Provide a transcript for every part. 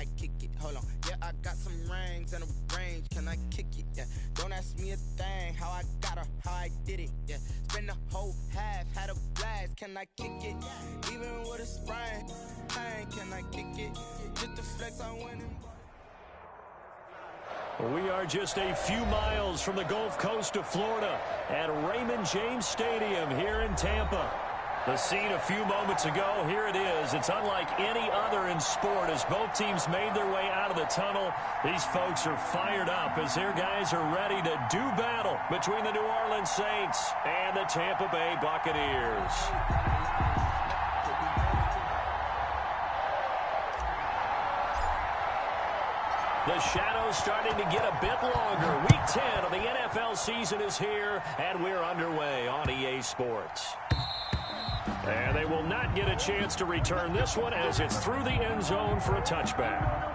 I kick it? Hold on. Yeah, I got some rings and a range. Can I kick it? Yeah. Don't ask me a thing. How I got her, how I did it. Yeah. Spend the whole half, had a blast. Can I kick it? Even with a sprain, pain. Can I kick it? Just the flex I winning. We are just a few miles from the Gulf Coast of Florida at Raymond James Stadium here in Tampa. The scene a few moments ago, here it is. It's unlike any other in sport as both teams made their way out of the tunnel. These folks are fired up as their guys are ready to do battle between the New Orleans Saints and the Tampa Bay Buccaneers. The shadow's starting to get a bit longer. Week 10 of the NFL season is here, and we're underway on EA Sports. And they will not get a chance to return this one as it's through the end zone for a touchback.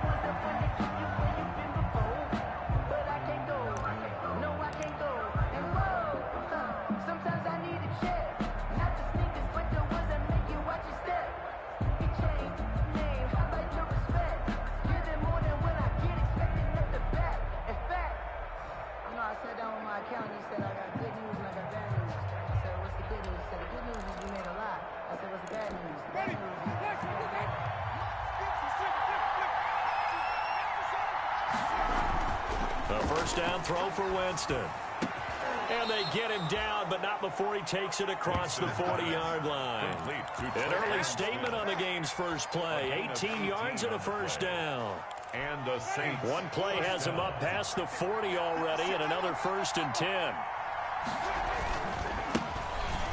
Down throw for Winston. And they get him down, but not before he takes it across the 40-yard line. An early statement on the game's first play. 18 yards and a first down. And the Saints. One play has him up past the 40 already, and another 1st and 10.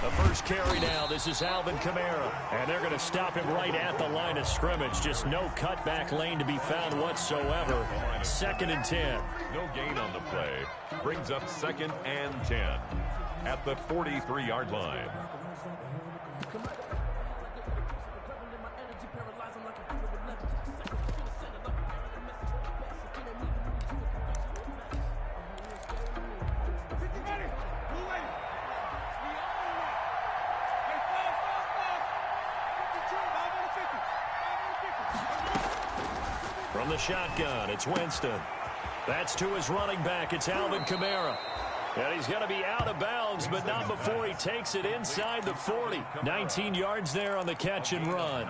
The first carry now. This is Alvin Kamara. And they're going to stop him right at the line of scrimmage. Just no cutback lane to be found whatsoever. 2nd and 10. No gain on the play. Brings up 2nd and 10 at the 43-yard line. From the shotgun, it's Winston. That's to his running back. It's Alvin Kamara. And he's going to be out of bounds, but not before he takes it inside the 40. 19 yards there on the catch and run.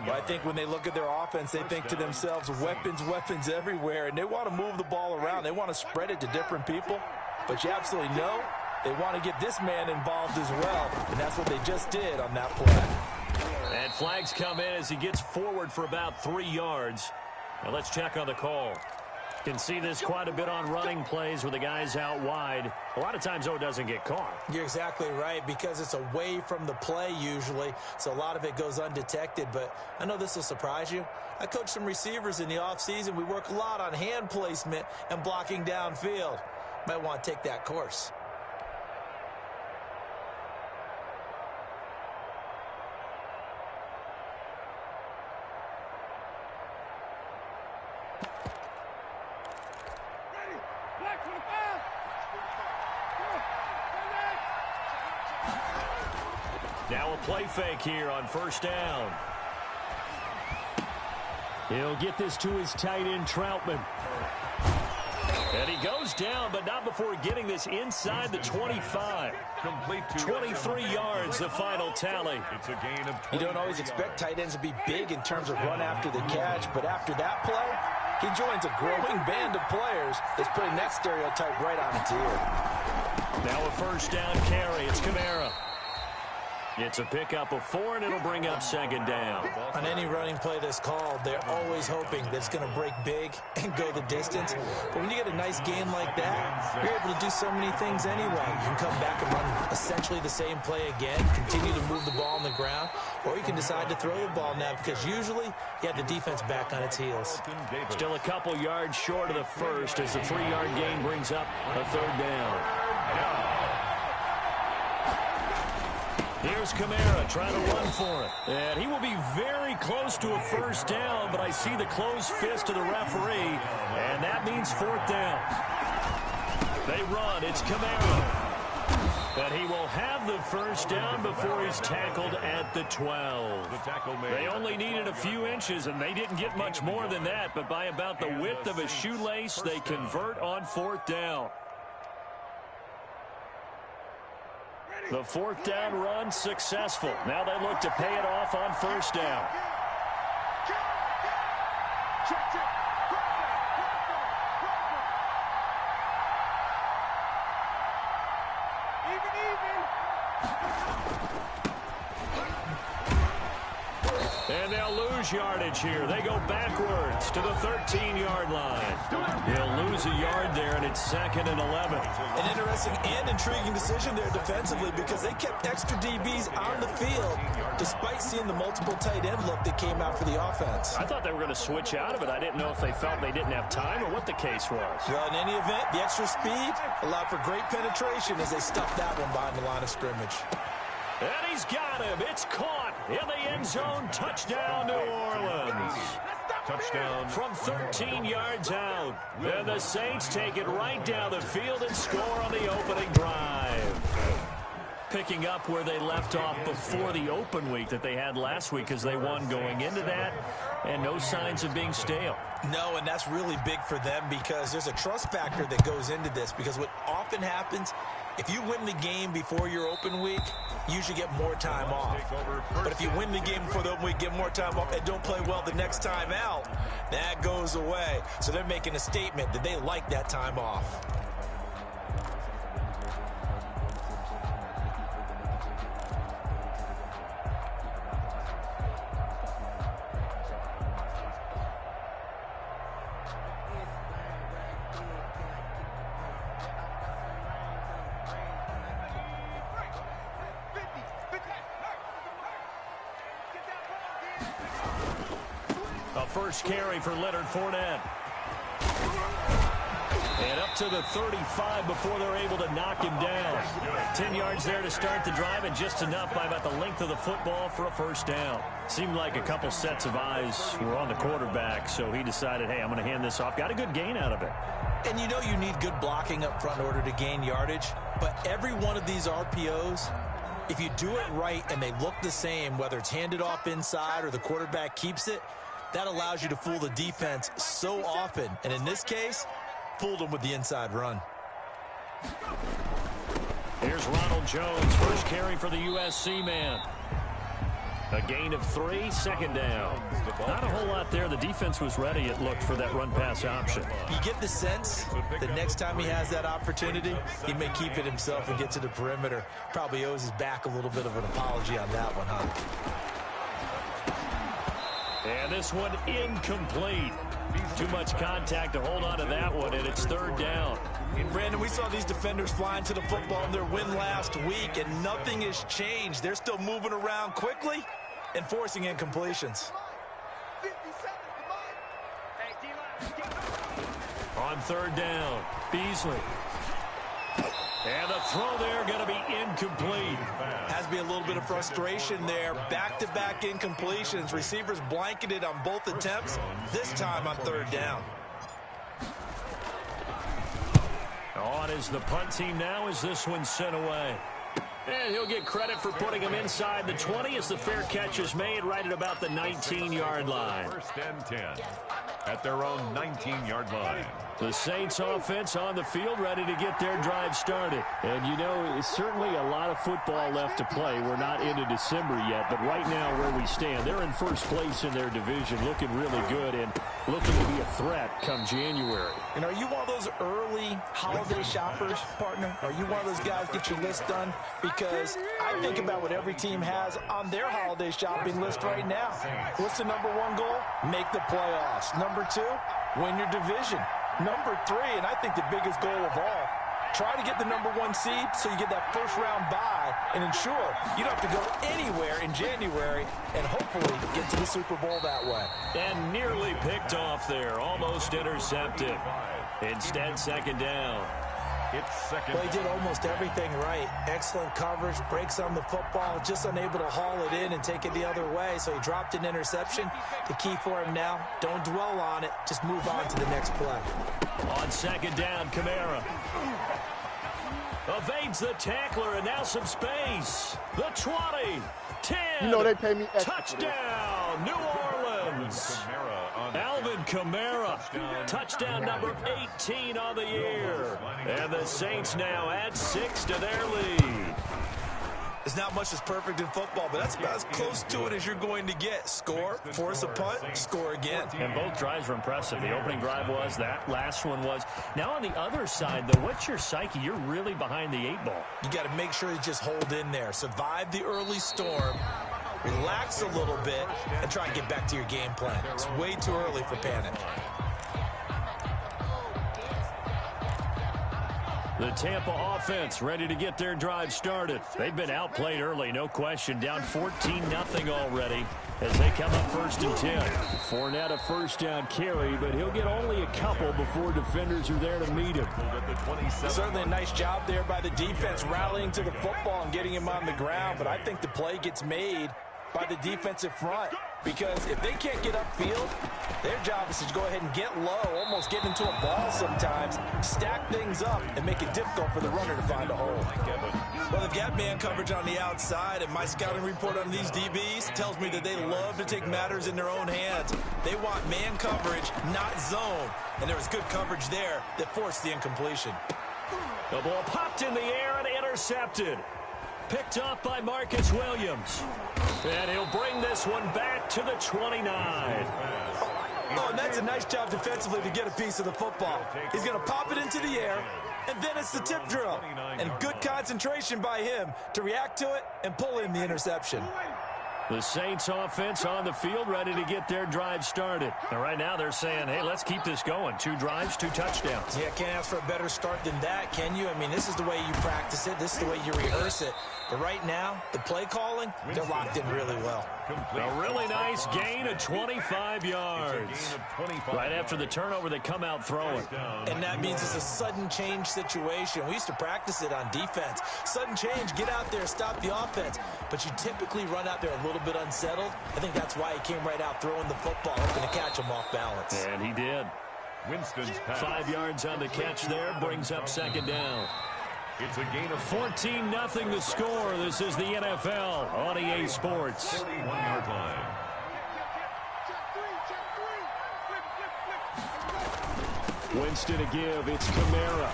Well, I think when they look at their offense, they think to themselves, weapons everywhere, and they want to move the ball around. They want to spread it to different people. But you absolutely know they want to get this man involved as well, and that's what they just did on that play. And flags come in as he gets forward for about 3 yards. Now let's check on the call. Can see this quite a bit on running plays with the guys out wide. A lot of times, though, it doesn't get caught. You're exactly right, because it's away from the play usually, so a lot of it goes undetected. But I know this will surprise you. I coach some receivers in the offseason. We work a lot on hand placement and blocking downfield. Might want to take that course. Now a play fake here on 1st down. He'll get this to his tight end, Troutman. And he goes down, but not before getting this inside the 25. Complete to 23 yards, the final tally. It's a gain of 20. You don't always expect tight ends to be big in terms of run after the catch, but after that play, he joins a growing band of players that's putting that stereotype right on its ear. Now a 1st down carry. It's Kamara. It's a pickup of 4, and it'll bring up 2nd down. On any running play that's called, they're always hoping that it's going to break big and go the distance. But when you get a nice game like that, you're able to do so many things anyway. You can come back and run essentially the same play again, continue to move the ball on the ground, or you can decide to throw the ball now because usually you have the defense back on its heels. Still a couple yards short of the first as the 3-yard gain brings up a 3rd down. Here's Kamara trying to run for it. And he will be very close to a 1st down, but I see the closed fist of the referee, and that means 4th down. They run. It's Kamara. But he will have the first down before he's tackled at the 12. They only needed a few inches, and they didn't get much more than that. But by about the width of a shoelace, they convert on fourth down. The fourth down run successful. Now they look to pay it off on first down. And they'll lose yardage here. They go backwards to the 13-yard line. They'll lose a yard there, and it's 2nd and 11. An interesting and intriguing decision there defensively because they kept extra DBs on the field despite seeing the multiple tight end look that came out for the offense. I thought they were going to switch out of it. I didn't know if they felt they didn't have time or what the case was. Well, in any event, the extra speed allowed for great penetration as they stuffed that one behind the line of scrimmage. And he's got him. It's caught in the end zone. Touchdown, New Orleans. Touchdown. From 13 yards out. And the Saints take it right down the field and score on the opening drive. Picking up where they left off before the open week that they had last week as they won going into that. And no signs of being stale. No, and that's really big for them because there's a trust factor that goes into this because what often happens, if you win the game before your open week, you usually get more time off. But if you win the game before the open week, get more time off, and don't play well the next time out, that goes away. So they're making a statement that they like that time off. First carry for Leonard Fournette. And up to the 35 before they're able to knock him down. 10 yards there to start the drive, and just enough by about the length of the football for a first down. Seemed like a couple sets of eyes were on the quarterback, so he decided, hey, I'm going to hand this off. Got a good gain out of it. And you know you need good blocking up front in order to gain yardage, but every one of these RPOs, if you do it right and they look the same, whether it's handed off inside or the quarterback keeps it, that allows you to fool the defense so often. And in this case, fooled them with the inside run. Here's Ronald Jones, first carry for the USC man. A gain of 3, 2nd down. Not a whole lot there. The defense was ready, it looked, for that run-pass option. You get the sense that next time he has that opportunity, he may keep it himself and get to the perimeter. Probably owes his back a little bit of an apology on that one, huh? And this one incomplete. Too much contact to hold on to that one, and it's 3rd down. Brandon, we saw these defenders flying to the football in their win last week, and nothing has changed. They're still moving around quickly and forcing incompletions. On 3rd down, Beasley. And the throw there going to be incomplete. Has to be a little bit of frustration there. Back-to-back incompletions. Receivers blanketed on both attempts, this time on 3rd down. On is the punt team now as this one's sent away. And he'll get credit for putting him inside the 20 as the fair catch is made right at about the 19-yard line. 1st and 10 at their own 19-yard line. The Saints offense on the field ready to get their drive started. And, you know, it's certainly a lot of football left to play. We're not into December yet, but right now where we stand, they're in first place in their division, looking really good and looking to be a threat come January. And are you one of those early holiday shoppers, partner? Are you one of those guys get your list done? Because I think about what every team has on their holiday shopping list right now. What's the number 1 goal? Make the playoffs. Number 2, win your division. Number 3, and I think the biggest goal of all, try to get the number 1 seed so you get that first-round bye and ensure you don't have to go anywhere in January and hopefully get to the Super Bowl that way. And nearly picked off there, almost intercepted. Instead, 2nd down. It's 2nd. Well, he did almost everything right. Excellent coverage, breaks on the football, just unable to haul it in and take it the other way. So he dropped an interception. The key for him now, don't dwell on it. Just move on to the next play. On 2nd down, Kamara. Evades the tackler, and now some space. The 20, 10. You know they pay me extra. Touchdown, New Orleans. Alvin Kamara, touchdown number 18 on the year. And the Saints now add 6 to their lead. There's not much that's perfect in football, but that's about as close to it as you're going to get. Score, force a punt, score again. And both drives were impressive. The opening drive was, that last one was. Now on the other side, though, what's your psyche? You're really behind the 8 ball. You got to make sure you just hold in there. Survive the early storm, relax a little bit, and try and get back to your game plan. It's way too early for panic. The Tampa offense ready to get their drive started. They've been outplayed early, no question. Down 14-0 already as they come up 1st and 10. Fournette a first down carry, but he'll get only a couple before defenders are there to meet him. Certainly a nice job there by the defense rallying to the football and getting him on the ground, but I think the play gets made by the defensive front, because if they can't get upfield, their job is to go ahead and get low, almost get into a ball sometimes, stack things up, and make it difficult for the runner to find a hole. Well, they've got man coverage on the outside, and my scouting report on these DBs tells me that they love to take matters in their own hands. They want man coverage, not zone, and there was good coverage there that forced the incompletion. The ball popped in the air and intercepted. Picked off by Marcus Williams. And he'll bring this one back to the 29. Oh, and that's a nice job defensively to get a piece of the football. He's going to pop it into the air, and then it's the tip drill. And good concentration by him to react to it and pull in the interception. The Saints offense on the field ready to get their drive started. And right now they're saying, hey, let's keep this going. 2 drives, 2 touchdowns. Yeah, can't ask for a better start than that, can you? I mean, this is the way you practice it. This is the way you rehearse it. But right now, the play calling, they're locked in really well. A really nice gain of 25 yards. Right after the turnover, they come out throwing. And that means it's a sudden change situation. We used to practice it on defense. Sudden change, get out there, stop the offense. But you typically run out there a little bit unsettled. I think that's why he came right out throwing the football, hoping to catch him off balance. And he did. Winston's pass. 5 yards on the catch there, brings up 2nd down. It's a gain of 14-0 the score. This is the NFL on EA Sports. 41-yard line. Winston to give. It's Kamara.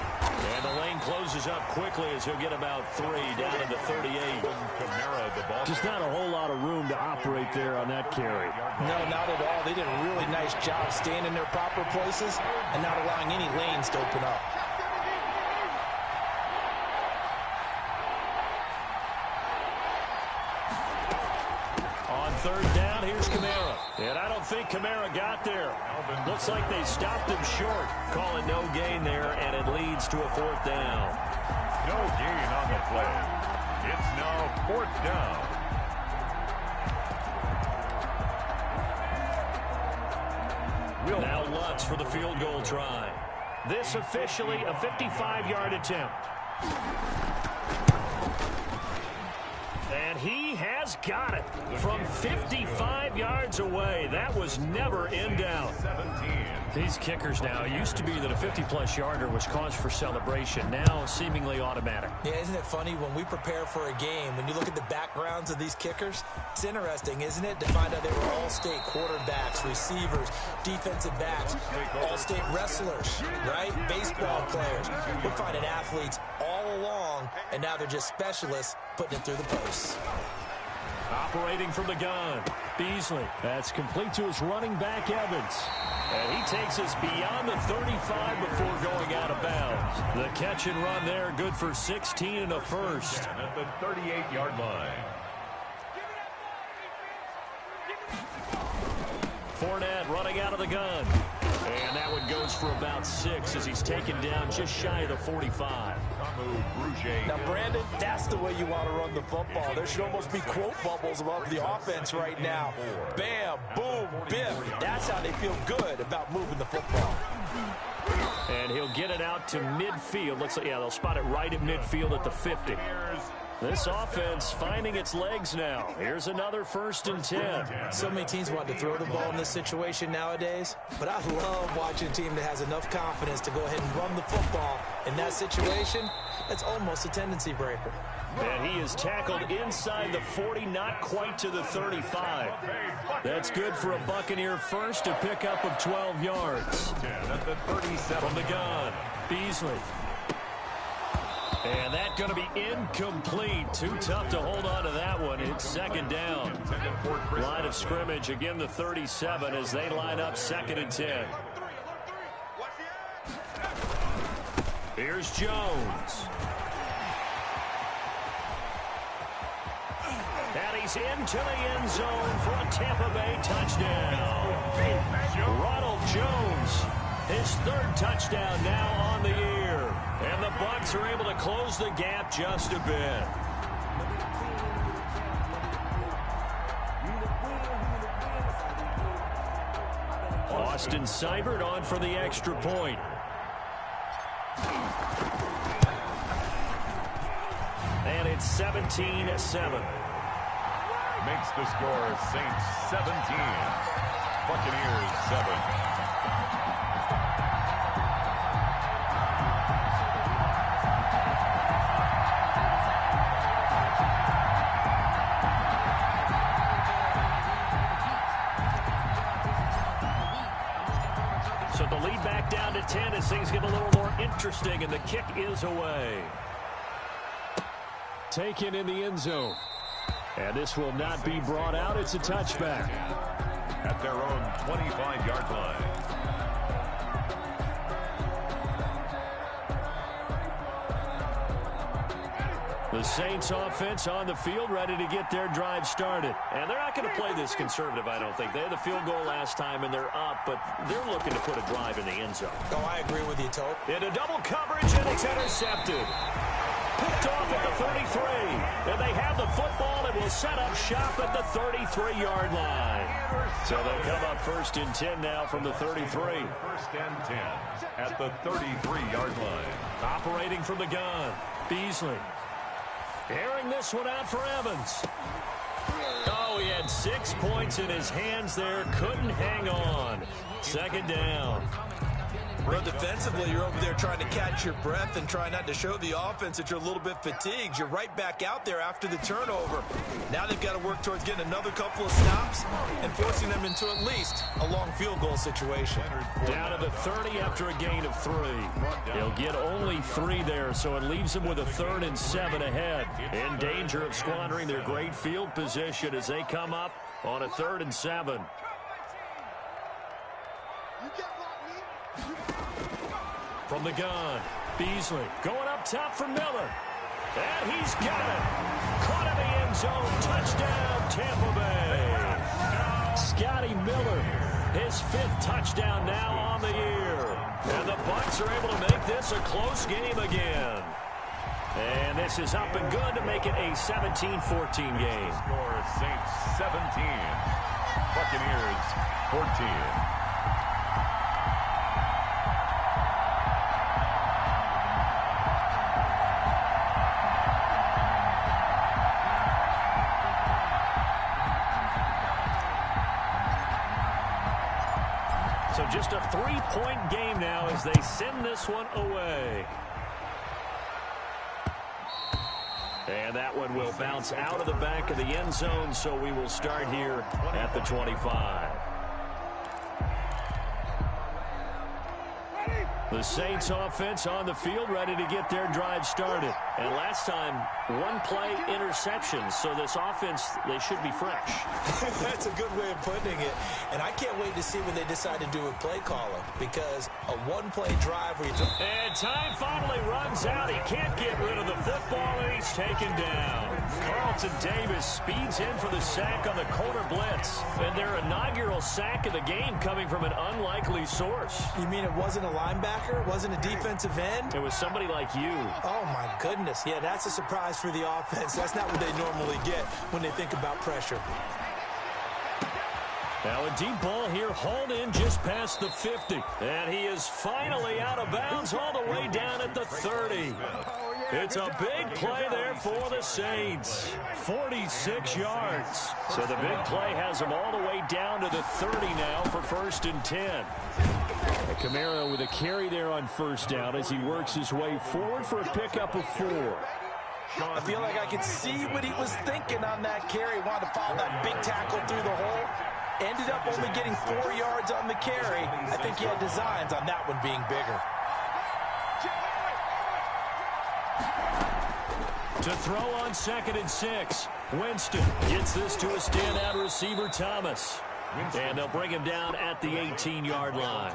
And the lane closes up quickly as he'll get about 3 down to the 38. Kamara, the ball. Just not a whole lot of room to operate there on that carry. No, not at all. They did a really nice job staying in their proper places and not allowing any lanes to open up. On 3rd down, here's Kamara. And I don't think Kamara got there. Looks like they stopped him short. Call it no gain there, and it leads to a 4th down. No gain on the play. It's now 4th down. Now Lutz for the field goal try. This officially a 55-yard attempt. And he has got it from 55 yards away. That was never in doubt. 17. These kickers now, it used to be that a 50-plus yarder was cause for celebration. Now seemingly automatic. Yeah, isn't it funny when we prepare for a game, when you look at the backgrounds of these kickers, it's interesting, isn't it, to find out they were all-state quarterbacks, receivers, defensive backs, all-state wrestlers, right? Baseball players. We're finding athletes all along, and now they're just specialists putting it through the posts. Operating from the gun, Beasley. That's complete to his running back, Evans. And he takes us beyond the 35 before going out of bounds. The catch and run there, good for 16 and a first. At the 38-yard line. Fournette running out of the gun. And that one goes for about 6 as he's taken down just shy of the 45. Now, Brandon, that's the way you want to run the football. There should almost be quote bubbles above the offense right now. Bam, boom, biff. That's how they feel good about moving the football. And he'll get it out to midfield. Looks like, yeah, they'll spot it right at midfield at the 50. This offense finding its legs now. Here's another 1st and 10. So many teams want to throw the ball in this situation nowadays, but I love watching a team that has enough confidence to go ahead and run the football. In that situation, that's almost a tendency breaker. And he is tackled inside the 40, not quite to the 35. That's good for a Buccaneer first, a pickup of 12 yards. At the 37. From the gun, Beasley. And that's going to be incomplete. Too tough to hold on to that one. It's 2nd down. Line of scrimmage, again the 37 as they line up 2nd and 10. Here's Jones. And he's into the end zone for a Tampa Bay touchdown. Ronald Jones, his 3rd touchdown now on the year. And the Bucs are able to close the gap just a bit. Austin Seibert on for the extra point. And it's 17-7. Makes the score Saints 17. Buccaneers 7. So the lead back down to 10 as things get a little more interesting, and the kick is away. Taken in the end zone. And this will not be brought out. It's a touchback. At their own 25-yard line. The Saints offense on the field ready to get their drive started. And they're not going to play this conservative, I don't think. They had the field goal last time and they're up, but they're looking to put a drive in the end zone. Oh, I agree with you, Tope. Into double coverage, and it's intercepted. Picked off at the 33. And they have the football and will set up shop at the 33-yard line. So they'll come up 1st and 10 now from the 33. 1st and 10 at the 33-yard line. Operating from the gun, Beasley. Airing this one out for Evans. Oh, he had 6 points in his hands there. Couldn't hang on. 2nd down. Well, defensively, you're over there trying to catch your breath and try not to show the offense that you're a little bit fatigued. You're right back out there after the turnover. Now they've got to work towards getting another couple of stops and forcing them into at least a long field goal situation. Down to the 30 after a gain of 3. He'll get only 3 there, so it leaves them with a 3rd and 7 ahead. In danger of squandering their great field position as they come up on a 3rd and 7. From the gun, Beasley going up top for Miller. And he's got it. Caught in the end zone. Touchdown, Tampa Bay. Scotty Miller, his 5th touchdown now on the year. And the Bucs are able to make this a close game again. And this is up and good to make it a 17-14 game. Score Saints 17. Buccaneers 14. So just a 3-point game now as they send this one away. And that one will bounce out of the back of the end zone, so we will start here at the 25. The Saints offense on the field ready to get their drive started. And last time, 1-play interception, so this offense, they should be fresh. That's a good way of putting it. And I can't wait to see what they decide to do with play calling, because a 1-play drive where you and time finally runs out. He can't get rid of the football, and he's taken down. Carlton Davis speeds in for the sack on the corner blitz. And their inaugural sack of the game coming from an unlikely source. You mean it wasn't a linebacker? It wasn't a defensive end? It was somebody like you. Oh, my goodness. Yeah, that's a surprise for the offense. That's not what they normally get when they think about pressure. Now a deep ball here, hauled in just past the 50. And he is finally out of bounds all the way down at the 30. It's a big play there for the Saints. 46 yards. So the big play has him all the way down to the 30 now for 1st and 10. Camaro with a carry there on 1st down as he works his way forward for a pickup of 4. I feel like I could see what he was thinking on that carry. Wanted to follow that big tackle through the hole. Ended up only getting 4 yards on the carry. I think he had designs on that one being bigger. To throw on 2nd and 6. Winston gets this to a standout receiver, Thomas. And they'll bring him down at the 18-yard line.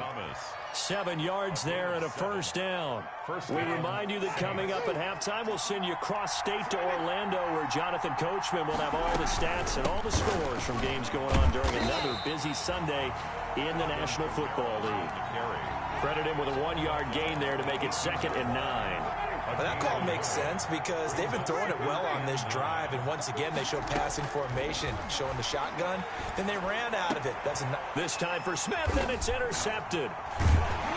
7 yards there and a 1st down. We remind you that coming up at halftime, we'll send you cross-state to Orlando, where Jonathan Coachman will have all the stats and all the scores from games going on during another busy Sunday in the National Football League. Credit him with a 1-yard gain there to make it 2nd and 9. Well, that call makes sense because they've been throwing it well on this drive, and once again they showed passing formation, showing the shotgun. Then they ran out of it. This time for Smith, and it's intercepted.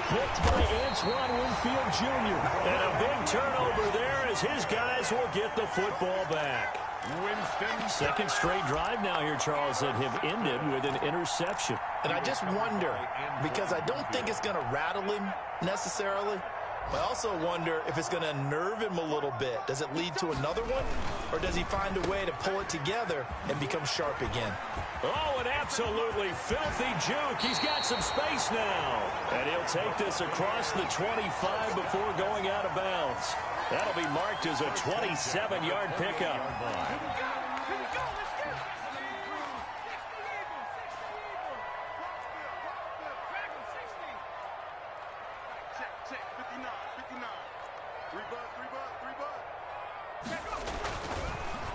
Picked by Antoine Winfield Jr. And a big turnover there as his guys will get the football back. Winston. Second straight drive now here, Charles, that have ended with an interception. And I just wonder, because I don't think it's going to rattle him necessarily, but I also wonder if it's going to unnerve him a little bit. Does it lead to another one, or does he find a way to pull it together and become sharp again? Oh, an absolutely filthy juke. He's got some space now. And he'll take this across the 25 before going out of bounds. That'll be marked as a 27-yard pickup.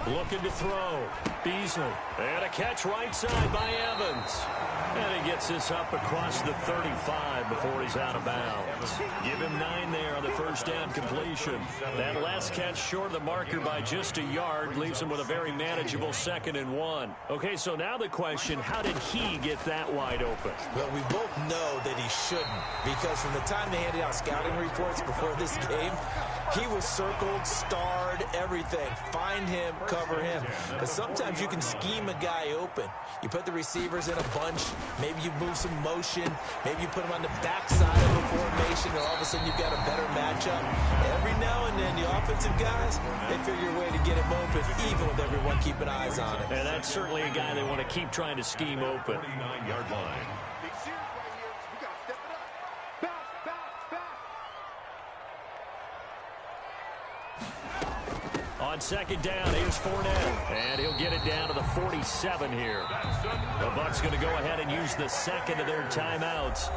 Looking to throw. Beasley. And a catch right side by Evans. And he gets this up across the 35 before he's out of bounds. Give him 9 there on the 1st down completion. That last catch short of the marker by just a yard leaves him with a very manageable 2nd and 1. Okay, so now the question, how did he get that wide open? Well, we both know that he shouldn't, because from the time they handed out scouting reports before this game, he was circled, starred, everything. Find him, cover him. But sometimes you can scheme a guy open. You put the receivers in a bunch. Maybe you move some motion. Maybe you put them on the backside of the formation, and all of a sudden you've got a better matchup. Every now and then, the offensive guys, they figure a way to get him open, even with everyone keeping eyes on him. And that's certainly a guy they want to keep trying to scheme open. 39-yard line. On 2nd down, here's Fournette. And he'll get it down to the 47 here. The Bucs going to go ahead and use the 2nd of their timeouts.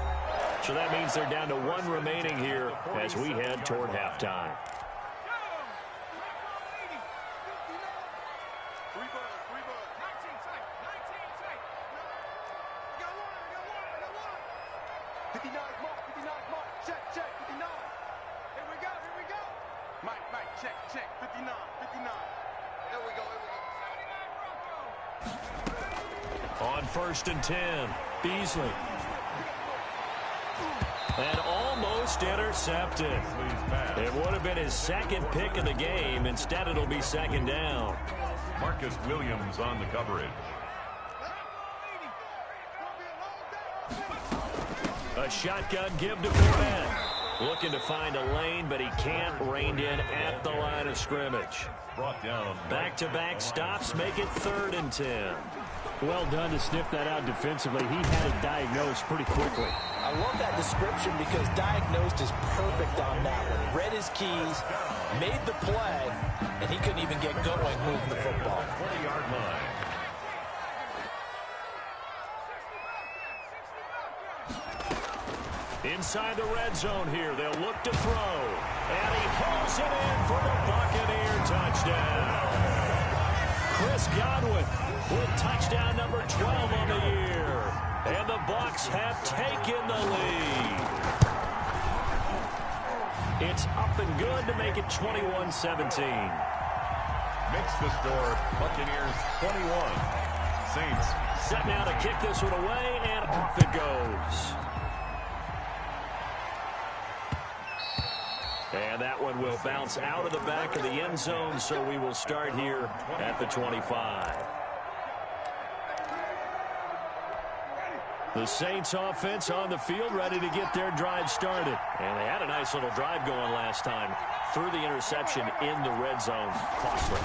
So that means they're down to 1 remaining here as we head toward halftime. On 1st and 10, Beasley. And almost intercepted. It would have been his 2nd pick of the game. Instead, it'll be 2nd down. Marcus Williams on the coverage. A shotgun give to Fournette. Looking to find a lane, but he can't. Reined in at the line of scrimmage. Brought down. Back-to-back stops make it 3rd and 10. Well done to sniff that out defensively. He had it diagnosed pretty quickly. I love that description because diagnosed is perfect on that one. Read his keys, made the play, and he couldn't even get going moving the football. 20-yard line. Inside the red zone here, they'll look to throw. And he hauls it in for the Buccaneer touchdown. Chris Godwin with touchdown number 12 on the year. And the Bucs have taken the lead. It's up and good to make it 21-17. Makes the score Buccaneers 21, Saints Set now to kick this one away, and off it goes. And that one will bounce out of the back of the end zone, so we will start here at the 25. The Saints offense on the field, ready to get their drive started. And they had a nice little drive going last time. Threw the interception in the red zone. Costly.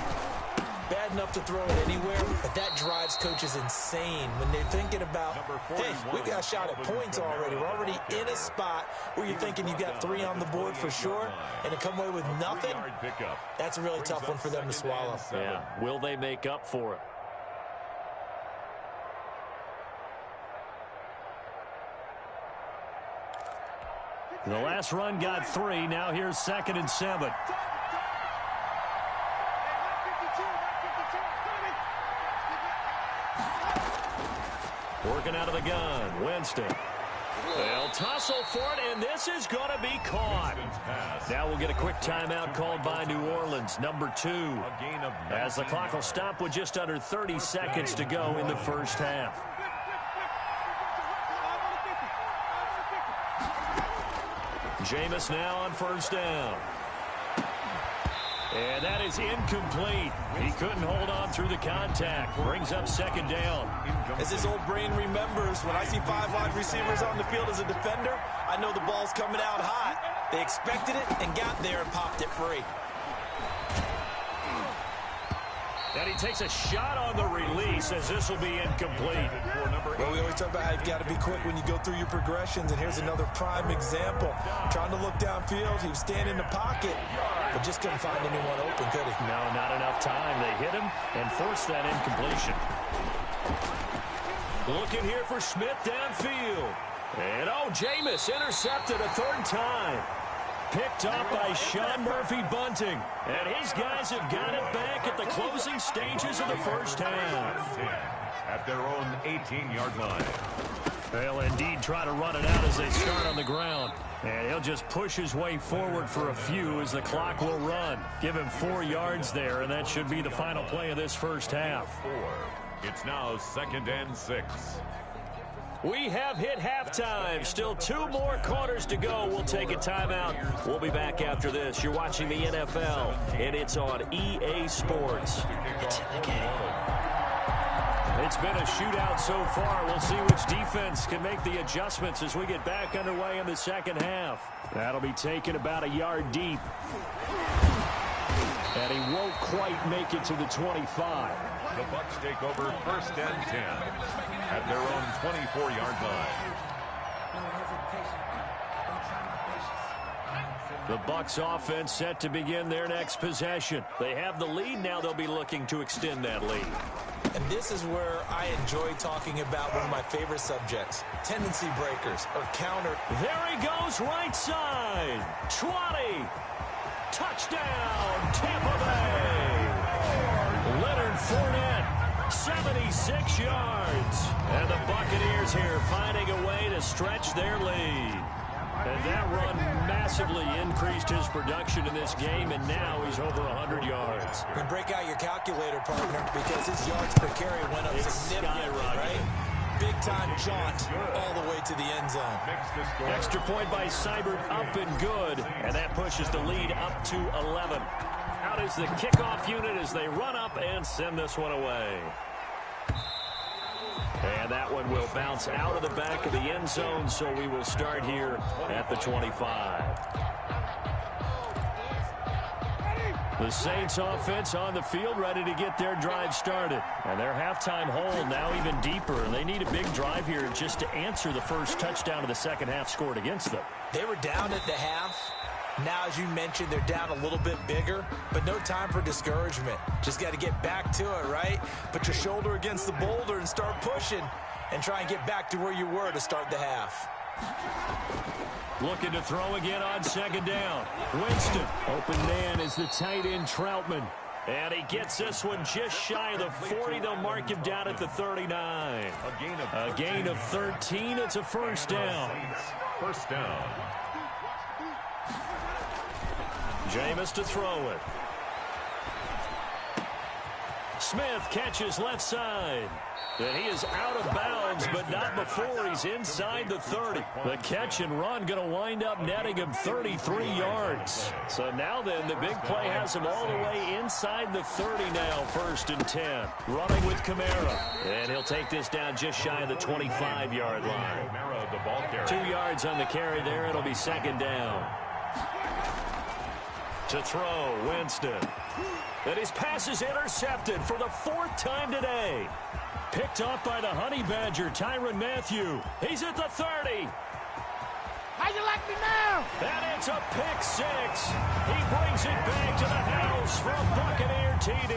Bad enough to throw it anywhere, but that drives coaches insane when they're thinking about, hey, we got a shot at points already. We're already in a spot where you're thinking you got 3 on the board for sure, and to come away with nothing, that's a really tough one for them to swallow. Yeah, will they make up for it? The last run got 3. Now here's 2nd and 7. Working out of the gun, Winston. They'll tussle for it, and this is going to be caught. Now we'll get a quick timeout called by New Orleans, number 2. As the clock will stop with just under 30 seconds to go in the first half. Jameis now on first down. And that is incomplete. He couldn't hold on through the contact. Brings up 2nd down. As his old brain remembers, when I see 5 wide receivers on the field as a defender, I know the ball's coming out hot. They expected it and got there and popped it free. And he takes a shot on the release as this will be incomplete. Well, we always talk about how you've got to be quick when you go through your progressions, and here's another prime example. Trying to look downfield, he was standing in the pocket, but just couldn't find anyone open, could he? No, not enough time. They hit him and forced that incompletion. Looking here for Smith downfield. And, Jameis intercepted a 3rd time. Picked up by Sean Murphy-Bunting. And his guys have got it back at the closing stages of the first half. At their own 18-yard line. They'll indeed try to run it out as they start on the ground. And he'll just push his way forward for a few as the clock will run. Give him 4 yards there, and that should be the final play of this first half. It's now 2nd and 6. We have hit halftime. Still 2 more quarters to go. We'll take a timeout. We'll be back after this. You're watching the NFL, and it's on EA Sports. It's in the game. It's been a shootout so far. We'll see which defense can make the adjustments as we get back underway in the second half. That'll be taken about a yard deep. And he won't quite make it to the 25. The Bucs take over 1st and 10 at their own 24-yard line. The Bucs offense set to begin their next possession. They have the lead. Now they'll be looking to extend that lead. And this is where I enjoy talking about one of my favorite subjects, tendency breakers or counter. There he goes, right side. 20. Touchdown, Tampa Bay. Leonard Fournette, 76 yards. And the Buccaneers here finding a way to stretch their lead. And that run massively increased his production in this game, and now he's over 100 yards. And break out your calculator, partner, because his yards per carry went up significantly, right? Big-time jaunt all the way to the end zone. Extra point by Seibert, up and good, and that pushes the lead up to 11. Out is the kickoff unit as they run up and send this one away. And that one will bounce out of the back of the end zone, so we will start here at the 25. The Saints offense on the field ready to get their drive started. And their halftime hole now even deeper, and they need a big drive here just to answer the first touchdown of the second half scored against them. They were down at the half. Now, as you mentioned, they're down a little bit bigger, but no time for discouragement. Just got to get back to it, right? Put your shoulder against the boulder and start pushing and try and get back to where you were to start the half. Looking to throw again on second down. Winston. Open man is the tight end Troutman. And he gets this one just shy of the 40. They'll mark him down at the 39. A gain of 13. It's a first down. First down. Jameis to throw it. Smith catches left side. And he is out of bounds, but not before he's inside the 30. The catch and run going to wind up netting him 33 yards. So now then, the big play has him all the way inside the 30 now, 1st and 10. Running with Kamara. And he'll take this down just shy of the 25-yard line. 2 yards on the carry there. It'll be 2nd down. To throw, Winston. And his pass is intercepted for the 4th time today. Picked off by the Honey Badger, Tyrann Mathieu. He's at the 30. How you like me now? And it's a pick 6. He brings it back to the house for a Buccaneer TD.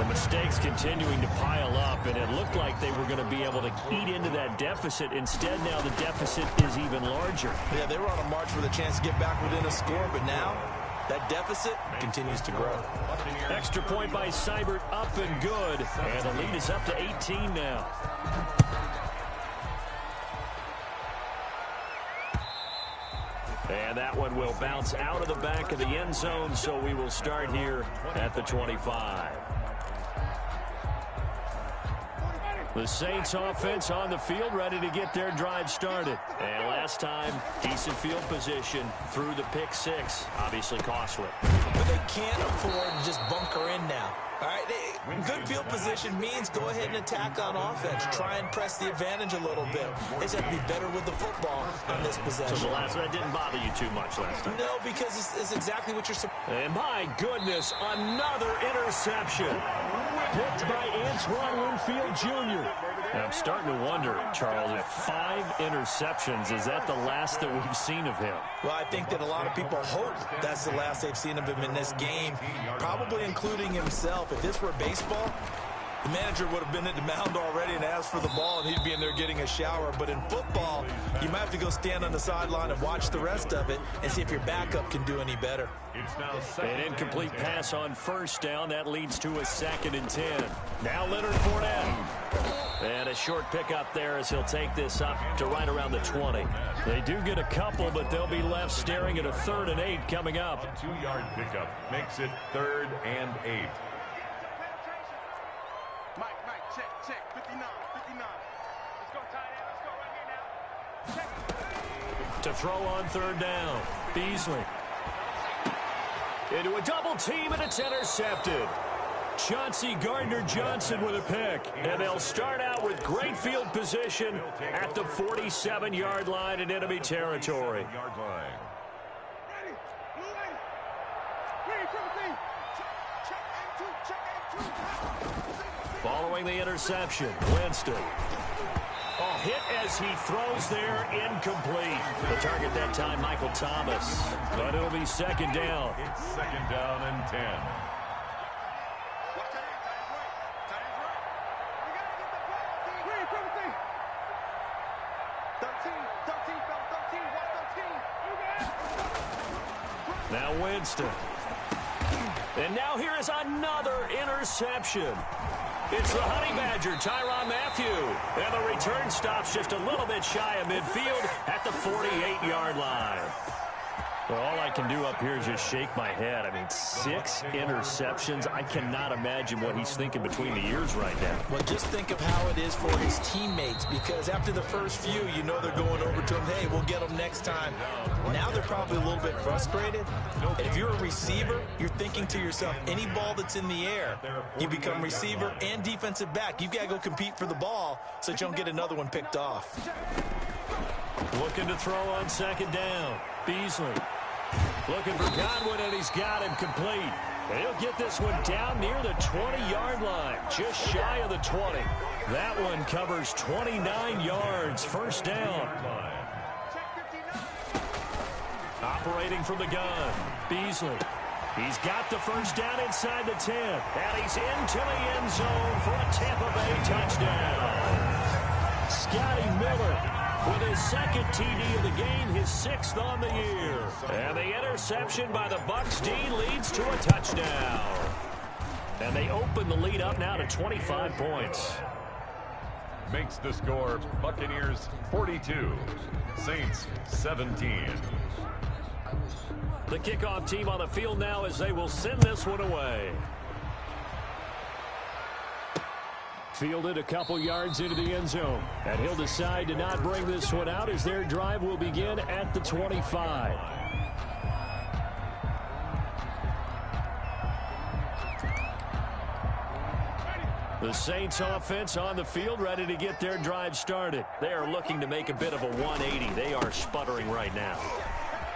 The mistakes continuing to pile up, and it looked like they were going to be able to eat into that deficit. Instead, now the deficit is even larger. Yeah, they were on a march with a chance to get back within a score, but now that deficit continues to grow. Extra point by Seibert, up and good. And the lead is up to 18 now. And that one will bounce out of the back of the end zone, so we will start here at the 25. The Saints offense on the field, ready to get their drive started. And last time, decent field position through the pick 6. Obviously costly. But they can't afford to just bunker in now. All right, good field position means go ahead and attack on offense. Try and press the advantage a little bit. They just have to be better with the football on this possession. So that didn't bother you too much last time? No, because it's exactly what you're supposed to. And my goodness, another interception. Picked by Antoine Winfield Jr. I'm starting to wonder, Charles, if 5 interceptions, is that the last that we've seen of him? Well, I think that a lot of people hope that's the last they've seen of him in this game, probably including himself. If this were baseball, the manager would have been at the mound already and asked for the ball, and he'd be in there getting a shower. But in football, you might have to go stand on the sideline and watch the rest of it and see if your backup can do any better. An incomplete pass on 1st down. That leads to a 2nd and 10. Now Leonard Fournette. And a short pickup there as he'll take this up to right around the 20. They do get a couple, but they'll be left staring at a 3rd and 8 coming up. A 2-yard pickup makes it 3rd and 8. Mike, check. 59. Let's go, tight end. Let's go right here now. Check. To throw on 3rd down. Beasley. Into a double team, and it's intercepted. Chauncey Gardner-Johnson with a pick. And they'll start out with great field position at the 47-yard line in enemy territory. Following the interception, Winston. Oh, hit as he throws there, incomplete. The target that time, Michael Thomas. But it'll be 2nd down. It's 2nd down and 10. Now Winston. And now here is another interception. It's the Honey Badger, Tyrann Mathieu. And the return stops just a little bit shy of midfield at the 48-yard line. Well, all I can do up here is just shake my head. I mean, 6 interceptions. I cannot imagine what he's thinking between the ears right now. Well, just think of how it is for his teammates, because after the first few, you know they're going over to him, hey, we'll get them next time. Now they're probably a little bit frustrated. And if you're a receiver, you're thinking to yourself, any ball that's in the air, you become receiver and defensive back. You've got to go compete for the ball so that you don't get another one picked off. Looking to throw on 2nd down. Beasley. Looking for Godwin, and he's got him complete. And he'll get this one down near the 20-yard line, just shy of the 20. That one covers 29 yards, 1st down. Operating from the gun, Beasley. He's got the 1st down inside the 10, and he's into the end zone for a Tampa Bay touchdown. Scotty Miller with his 2nd TD of the game, his 6th on the year. And the interception by the Bucs D leads to a touchdown. And they open the lead up now to 25 points. Makes the score Buccaneers 42, Saints 17. The kickoff team on the field now as they will send this one away. Fielded a couple yards into the end zone. And he'll decide to not bring this one out as their drive will begin at the 25. The Saints offense on the field, ready to get their drive started. They are looking to make a bit of a 180. They are sputtering right now.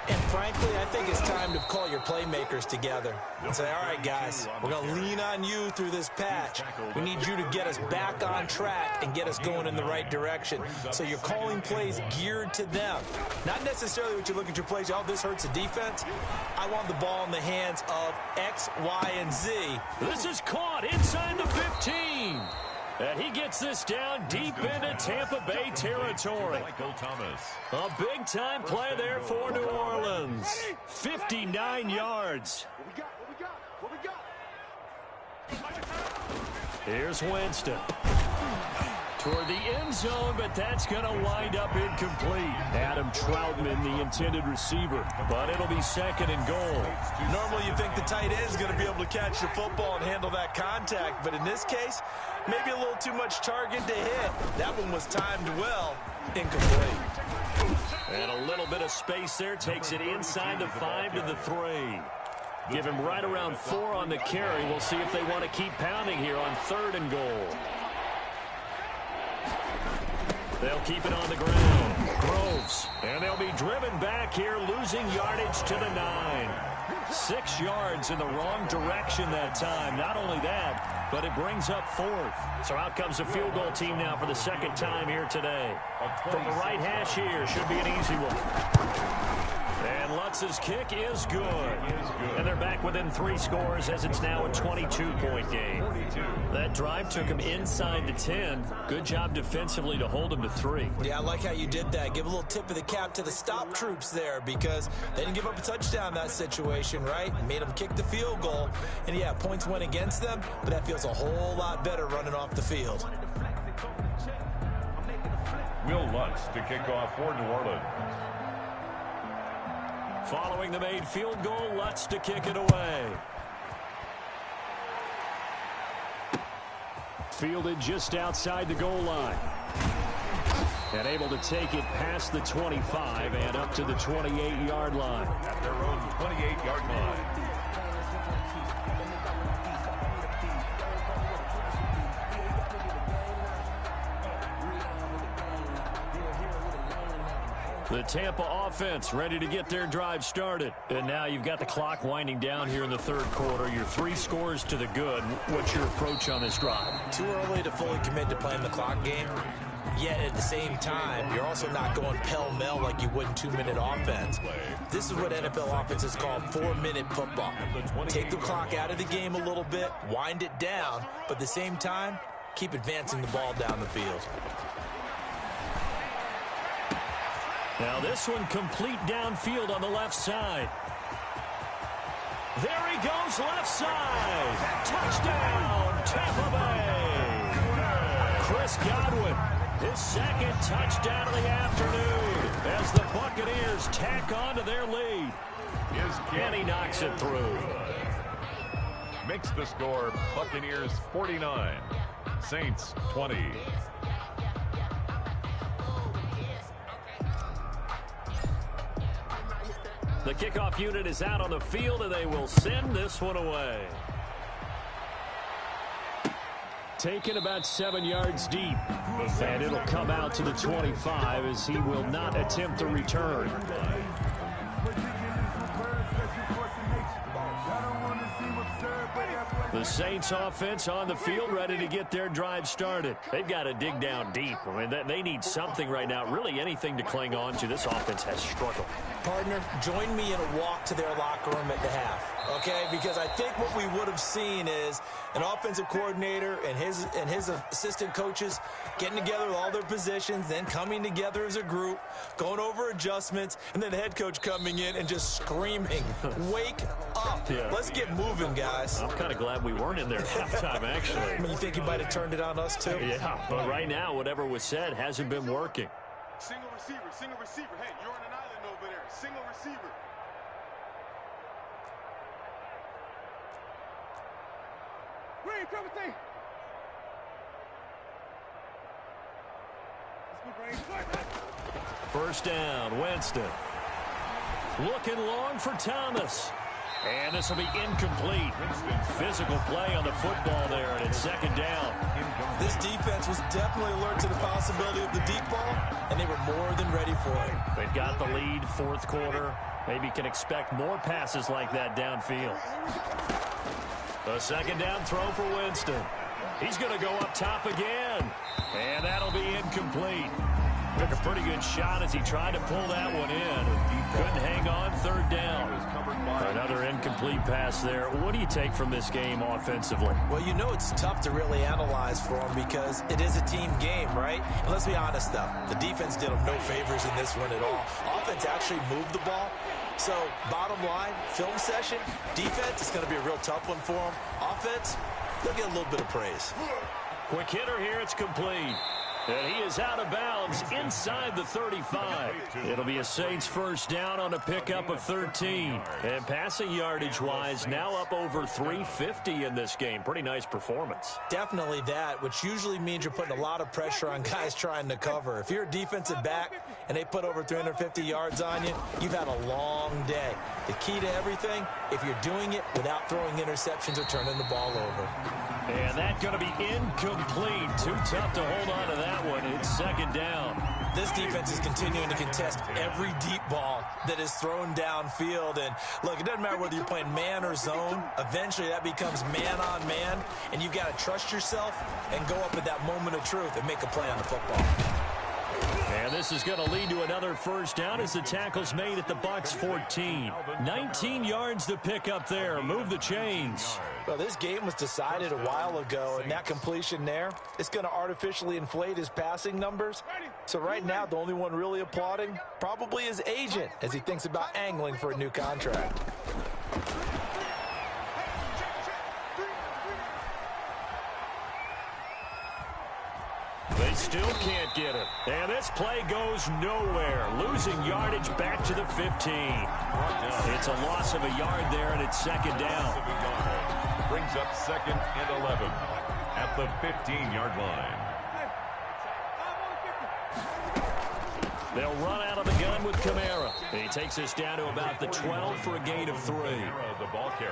And frankly, I think it's time to call your playmakers together and say, all right, guys, we're going to lean on you through this patch. We need you to get us back on track and get us going in the right direction. So you're calling plays geared to them. Not necessarily what you look at your plays, oh, this hurts the defense. I want the ball in the hands of X, Y, and Z. This is caught inside the 15. And he gets this down deep into Tampa Bay territory. A big-time play there for New Orleans. 59 yards. Here's Winston. Toward the end zone, but that's going to wind up incomplete. Adam Troutman, the intended receiver, but it'll be second and goal. Normally you think the tight end is going to be able to catch the football and handle that contact, but in this case, maybe a little too much target to hit. That one was timed well. Incomplete. And a little bit of space there takes it inside the 5 to the 3. Give him right around 4 on the carry. We'll see if they want to keep pounding here on 3rd and goal. They'll keep it on the ground. Groves. And they'll be driven back here, losing yardage to the 9. 6 yards in the wrong direction that time. Not only that, but it brings up 4th. So out comes the field goal team now for the second time here today. From the right hash here, should be an easy one. And Lutz's kick is good. And they're back within 3 scores as it's now a 22-point game. That drive took him inside the 10. Good job defensively to hold him to 3. Yeah, I like how you did that. Give a little tip of the cap to the stop troops there because they didn't give up a touchdown in that situation, right? Made them kick the field goal. And, yeah, points went against them, but that feels a whole lot better running off the field. Will Lutz to kick off for New Orleans. Following the made field goal, Lutz to kick it away. Fielded just outside the goal line. And able to take it past the 25 and up to the 28-yard line. At their own 28-yard line. The Tampa offense ready to get their drive started. And now you've got the clock winding down here in the 3rd quarter. Your 3 scores to the good. What's your approach on this drive? Too early to fully commit to playing the clock game. Yet at the same time, you're also not going pell-mell like you would in 2-minute offense. This is what NFL offenses call 4-minute football. Take the clock out of the game a little bit, wind it down, but at the same time, keep advancing the ball down the field. Now this one complete downfield on the left side. There he goes, left side. Touchdown, Tampa Bay. Chris Godwin, his 2nd touchdown of the afternoon as the Buccaneers tack on to their lead. And he knocks it through. Makes the score Buccaneers 49, Saints 20. The kickoff unit is out on the field, and they will send this one away. Taken about 7 yards deep. And it'll come out to the 25 as he will not attempt a return. The Saints offense on the field ready to get their drive started. They've got to dig down deep. I mean, they need something right now, really anything to cling on to. This offense has struggled. Partner, join me in a walk to their locker room at the half, okay? Because I think what we would have seen is an offensive coordinator and his assistant coaches getting together with all their positions, then coming together as a group, going over adjustments, and then the head coach coming in and just screaming, wake up. Yeah. Let's get moving, guys. I'm kind of glad we weren't in there at halftime, actually. I mean, you think he might have turned it on us, too? Yeah, but right now, whatever was said hasn't been working. Single receiver, single receiver. Hey, you're on an island over there. Single receiver. Green, come with me. First down, Winston. Looking long for Thomas. And this will be incomplete. Physical play on the football there, and it's second down. This defense was definitely alert to the possibility of the deep ball, and they were more than ready for it. They've got the lead, fourth quarter. Maybe can expect more passes like that downfield. The second down throw for Winston. He's going to go up top again, and that'll be incomplete. Took a pretty good shot as he tried to pull that one in. Couldn't hang on, third down. Another incomplete pass there. What do you take from this game offensively? Well, you know it's tough to really analyze for them because it is a team game, right? And let's be honest, though. The defense did them no favors in this one at all. Offense actually moved the ball. So, bottom line, film session, defense is going to be a real tough one for them. Offense, they'll get a little bit of praise. Quick hitter here, it's complete. And he is out of bounds inside the 35. It'll be a Saints first down on a pickup of 13. And passing yardage-wise, now up over 350 in this game. Pretty nice performance. Definitely that, which usually means you're putting a lot of pressure on guys trying to cover. If you're a defensive back and they put over 350 yards on you, you've had a long day. The key to everything, if you're doing it without throwing interceptions or turning the ball over. And that's going to be incomplete. Too tough to hold on to that one. It's second down. This defense is continuing to contest every deep ball that is thrown downfield. And, look, it doesn't matter whether you're playing man or zone. Eventually that becomes man-on-man, and you've got to trust yourself and go up at that moment of truth and make a play on the football. And this is going to lead to another first down as the tackle's made at the Bucs 14. 19 yards to pick up there. Move the chains. Well, this game was decided a while ago, and that completion there, it's going to artificially inflate his passing numbers. So right now, the only one really applauding probably his agent as he thinks about angling for a new contract. They still can't get it. And this play goes nowhere. Losing yardage back to the 15. It's a loss of a yard there, and it's second down. Brings up second and 11 at the 15-yard line. They'll run out of the gun with Kamara. He takes us down to about the 12 for a gain of 3.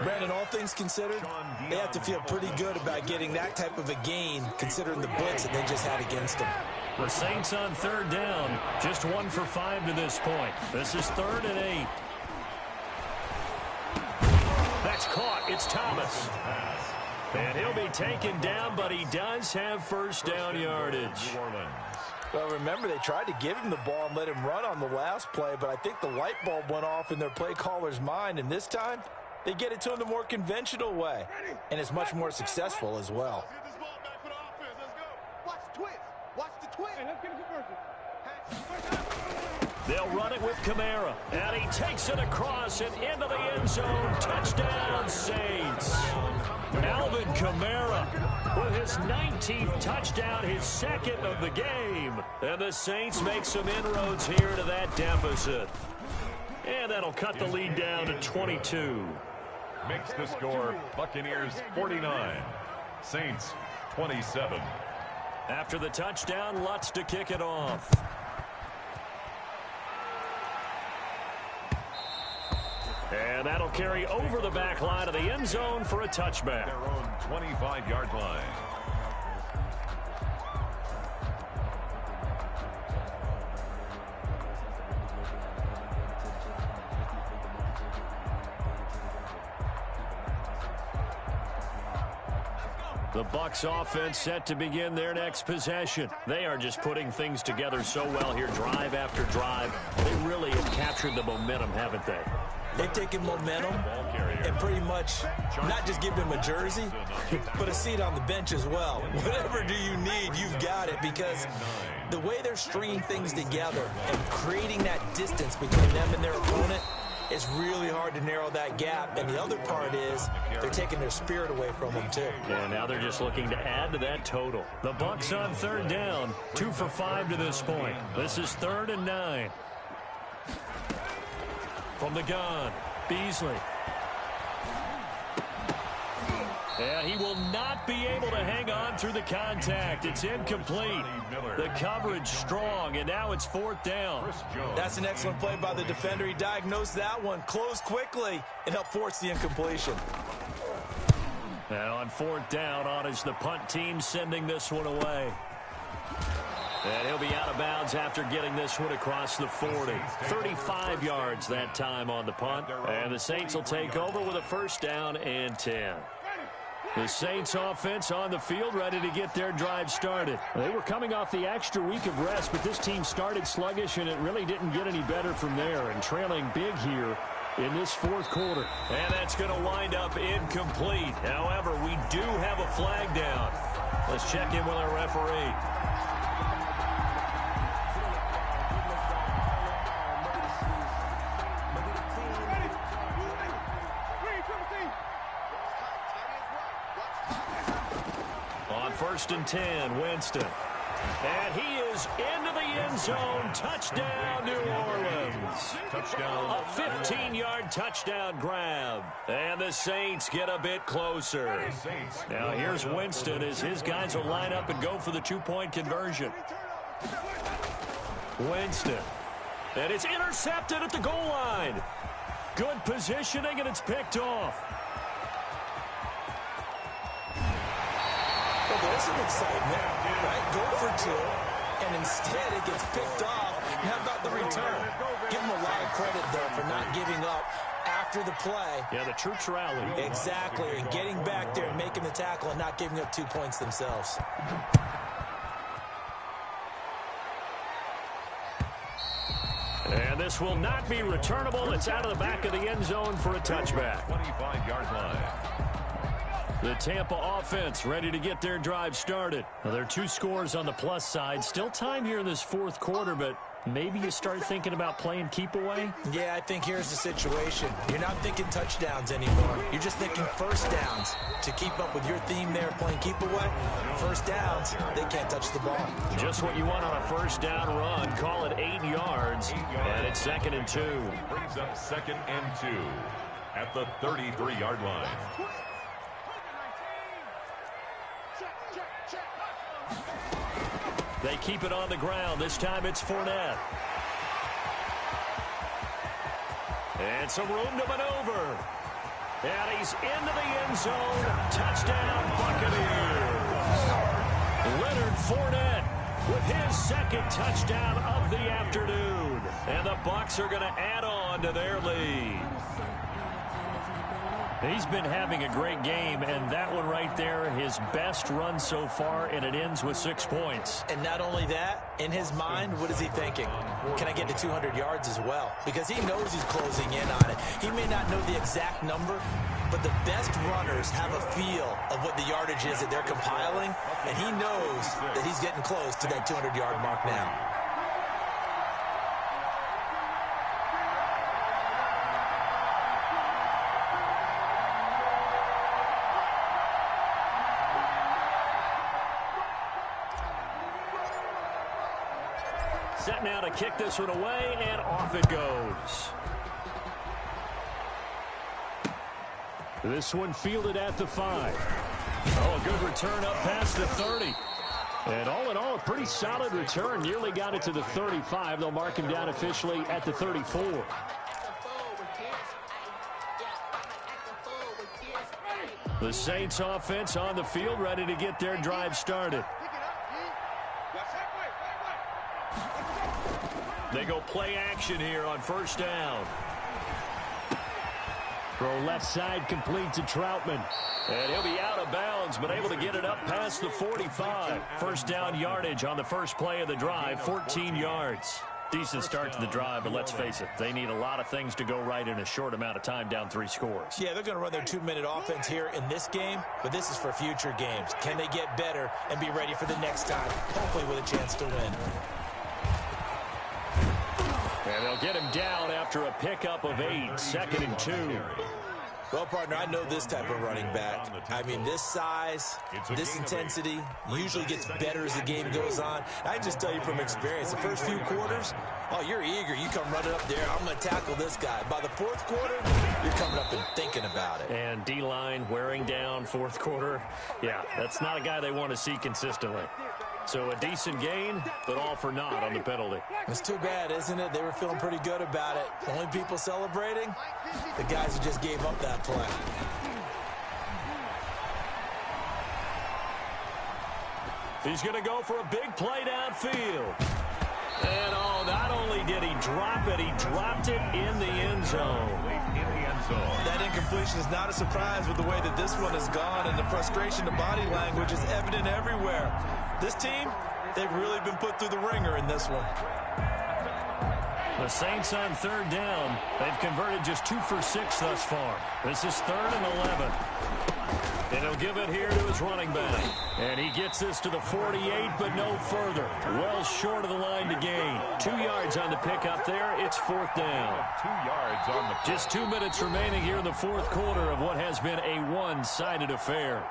Brandon, all things considered, they have to feel pretty good about getting that type of a gain considering the blitz that they just had against them. The Saints on third down. Just 1 for 5 to this point. This is 3rd and 8. That's caught. It's Thomas. And he'll be taken down, but he does have first down yardage. Well, remember, they tried to give him the ball and let him run on the last play, but I think the light bulb went off in their play caller's mind, and this time they get it to him the more conventional way, and it's much more successful as well. They'll run it with Kamara, and he takes it across and into the end zone. Touchdown, Saints. Alvin Kamara with his 19th touchdown, his second of the game. And the Saints make some inroads here to that deficit. And that'll cut the lead down to 22. Makes the score Buccaneers 49, Saints 27. After the touchdown, Lutz to kick it off. And that'll carry over the back line of the end zone for a touchback. Their own 25-yard line. The Bucs offense set to begin their next possession. They are just putting things together so well here, drive after drive. They really have captured the momentum, haven't they? They've taken momentum and pretty much not just give them a jersey, but a seat on the bench as well. Whatever do you need, you've got it, because the way they're stringing things together and creating that distance between them and their opponent, it's really hard to narrow that gap. And the other part is they're taking their spirit away from them, too. Yeah, now they're just looking to add to that total. The Bucs on third down, 2 for 5 to this point. This is 3rd and 9. From the gun, Beasley. And he will not be able to hang on through the contact. It's incomplete. The coverage strong, and now it's fourth down. That's an excellent play by the defender. He diagnosed that one, closed quickly, and helped force the incompletion. And on fourth down, on is the punt team sending this one away. And he'll be out of bounds after getting this one across the 40. 35 yards that time on the punt. And the Saints will take over with a first down and 10. The Saints offense on the field, ready to get their drive started. They were coming off the extra week of rest, but this team started sluggish, and it really didn't get any better from there. And trailing big here in this fourth quarter. And that's going to wind up incomplete. However, we do have a flag down. Let's check in with our referee. On first and 10, Winston. And he is into the end zone. Touchdown, New Orleans. Touchdown. A 15-yard touchdown grab. And the Saints get a bit closer. Now here's Winston as his guys will line up and go for the two-point conversion. Winston. And it's intercepted at the goal line. Good positioning, and it's picked off. Well, there's some excitement, right? Go for two, and instead it gets picked off. And how about the return? Give him a lot of credit, though, for not giving up after the play. Yeah, the troops rallied. Exactly, and getting back there and making the tackle and not giving up 2 points themselves. And this will not be returnable. It's out of the back of the end zone for a touchback. 25-yard line. The Tampa offense ready to get their drive started. Well, there are 2 scores on the plus side. Still time here in this fourth quarter, but maybe you start thinking about playing keep away? Yeah, I think here's the situation. You're not thinking touchdowns anymore. You're just thinking first downs. To keep up with your theme there, playing keep away, first downs, they can't touch the ball. Just what you want on a first down run. Call it 8 yards, and it's 2nd and 2. Brings up 2nd and 2 at the 33-yard line. They keep it on the ground. This time it's Fournette. And some room to maneuver. And he's into the end zone. Touchdown, Buccaneers. Leonard Fournette with his 2nd touchdown of the afternoon. And the Bucs are going to add on to their lead. He's been having a great game, and that one right there, his best run so far, and it ends with 6 points. And not only that, in his mind, what is he thinking? Can I get to 200 yards as well? Because he knows he's closing in on it. He may not know the exact number, but the best runners have a feel of what the yardage is that they're compiling, and he knows that he's getting close to that 200-yard mark now. Set now to kick this one away, and off it goes. This one fielded at the 5. Oh, a good return up past the 30. And all in all, a pretty solid return. Nearly got it to the 35. They'll mark him down officially at the 34. The Saints offense on the field, ready to get their drive started. They go play action here on first down. Throw left side complete to Troutman. And he'll be out of bounds, but able to get it up past the 45. First down yardage on the first play of the drive, 14 yards. Decent start to the drive, but let's face it, they need a lot of things to go right in a short amount of time, down 3 scores. Yeah, they're going to run their 2-minute offense here in this game, but this is for future games. Can they get better and be ready for the next time, hopefully with a chance to win? And they'll get him down after a pickup of 8, 2nd and 2. Well, partner, I know this type of running back. I mean, this size, this intensity usually gets better as the game goes on. I just tell you from experience, the first few quarters, Oh, you're eager. You come running up there. I'm going to tackle this guy. By the fourth quarter, you're coming up and thinking about it. And D-line wearing down fourth quarter. Yeah, that's not a guy they want to see consistently. So a decent gain, but all for naught on the penalty. It's too bad, isn't it? They were feeling pretty good about it. The only people celebrating, the guys who just gave up that play. He's going to go for a big play downfield. And, oh, not only did he drop it, he dropped it in the end zone. That incompletion is not a surprise with the way that this one has gone, and the frustration, the body language is evident everywhere. This team, they've really been put through the ringer in this one. The Saints on third down. They've converted just 2 for 6 thus far. This is 3rd and 11. And he'll give it here to his running back. And he gets this to the 48, but no further. Well short of the line to gain. 2 yards on the pickup there. It's 4th down. 2 yards on the play. Just 2 minutes remaining here in the 4th quarter of what has been a one-sided affair.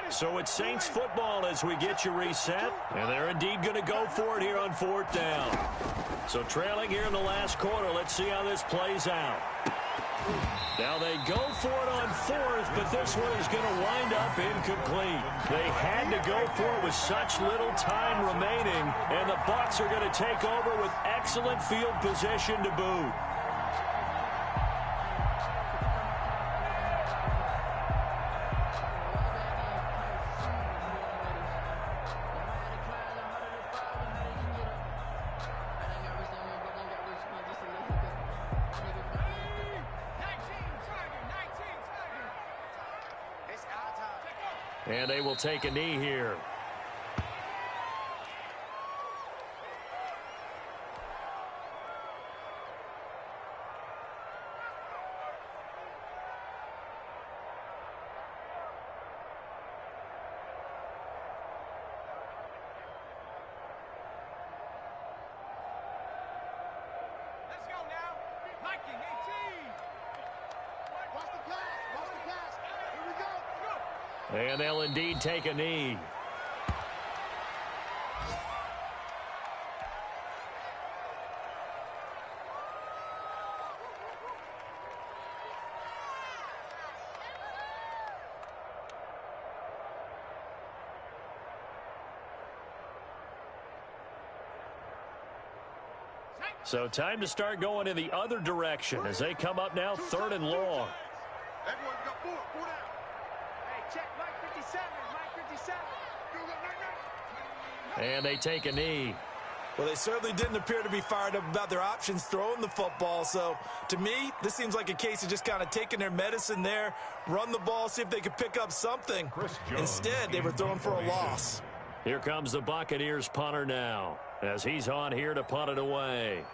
So it's Saints football as we get you reset. And they're indeed going to go for it here on 4th down. So trailing here in the last quarter. Let's see how this plays out. Now they go for it on 4th, but this one is going to wind up incomplete. They had to go for it with such little time remaining, and the Bucs are going to take over with excellent field position to boot. And they will take a knee here. Let's go now. Viking 18. Watch the pass. Watch the pass. Here we go. Go. And they'll indeed take a knee. So time to start going in the other direction as they come up now 3rd and long. Everyone got 4 down. Hey, check Mike 57. Mike 57. Do it right now. And they take a knee. Well, they certainly didn't appear to be fired up about their options throwing the football. So, to me, this seems like a case of just kind of taking their medicine there, run the ball, see if they could pick up something. Instead, they were throwing for a loss. Here comes the Buccaneers punter now as he's on here to punt it away.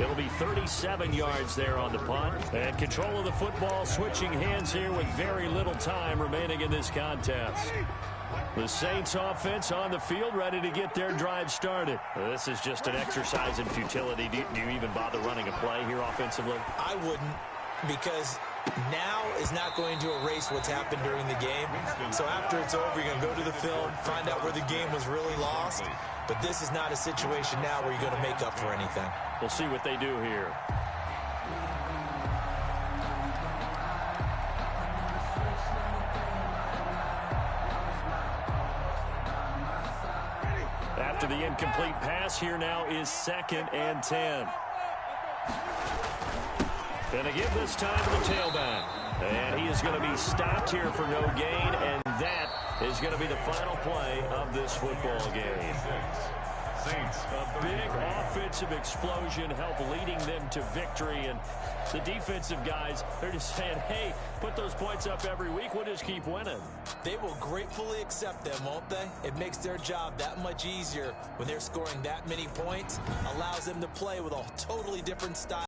It'll be 37 yards there on the punt. And control of the football switching hands here with very little time remaining in this contest. The Saints offense on the field ready to get their drive started. This is just an exercise in futility. Do you even bother running a play here offensively? I wouldn't, because now is not going to erase what's happened during the game. So after it's over, you're going to go to the film, find out where the game was really lost. But this is not a situation now where you're going to make up for anything. We'll see what they do here. After the incomplete pass, here now is 2nd and 10. Gonna give this time to the tailback. And he is going to be stopped here for no gain, and that is going to be the final play of this football game. A big offensive explosion helped leading them to victory, and the defensive guys, they're just saying, hey, put those points up every week, we'll just keep winning. They will gratefully accept them, won't they? It makes their job that much easier when they're scoring that many points, allows them to play with a totally different style.